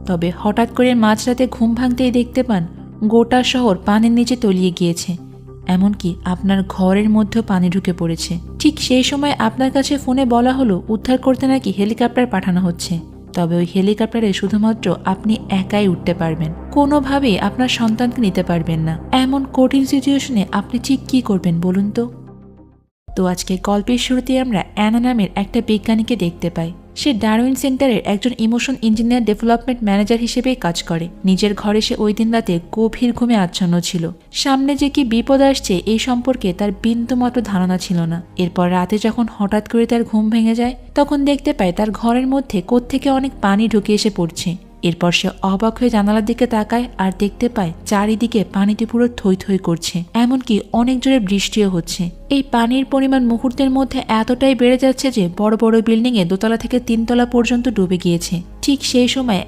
তবে হঠাৎ করে মাঝরাতে ঘুম ভাঙতেই দেখতে পান গোটা শহর পানির নিচে তলিয়ে গিয়েছে, এমনকি আপনার ঘরের মধ্যেও পানি ঢুকে পড়েছে। ঠিক সেই সময় আপনার কাছে ফোনে বলা হলো উদ্ধার করতে নাকি হেলিকপ্টার পাঠানো হচ্ছে, তবে ওই হেলিকপ্টারে শুধুমাত্র আপনি একাই উঠতে পারবেন, কোনোভাবেই আপনার সন্তানকে নিতে পারবেন না। এমন কঠিন সিচুয়েশনে আপনি ঠিক কি করবেন বলুন তো আজকে গল্পের শুরুতে আমরা অ্যানা নামের একটা বিজ্ঞানীকে দেখতে পাই। সে ডারউইন সেন্টারের একজন ইমোশন ইঞ্জিনিয়ার ডেভেলপমেন্ট ম্যানেজার হিসেবে কাজ করে। নিজের ঘরে সে ওই দিন রাতে গভীর ঘুমে আচ্ছন্ন ছিল। সামনে যে কি বিপদ আসছে এই সম্পর্কে তার বিন্দুমাত্র ধারণা ছিল না। এরপর রাতে যখন হঠাৎ করে তার ঘুম ভেঙে যায়, তখন দেখতে পায় তার ঘরের মধ্যে কোত্থেকে অনেক পানি ঢুকে এসে পড়ছে। এরপর সে অবাক হয়ে জানালার দিকে তাকায় আর দেখতে পায় চারিদিকে পানিতে পুরো থই থই করছে, এমনকি অনেক জোরে বৃষ্টিও হচ্ছে। এই পানির পরিমাণ মুহূর্তের মধ্যে এতটাই বেড়ে যাচ্ছে যে বড় বড় বিল্ডিং এ 2তলা থেকে 3তলা পর্যন্ত ডুবে গিয়েছে। ঠিক সেই সময়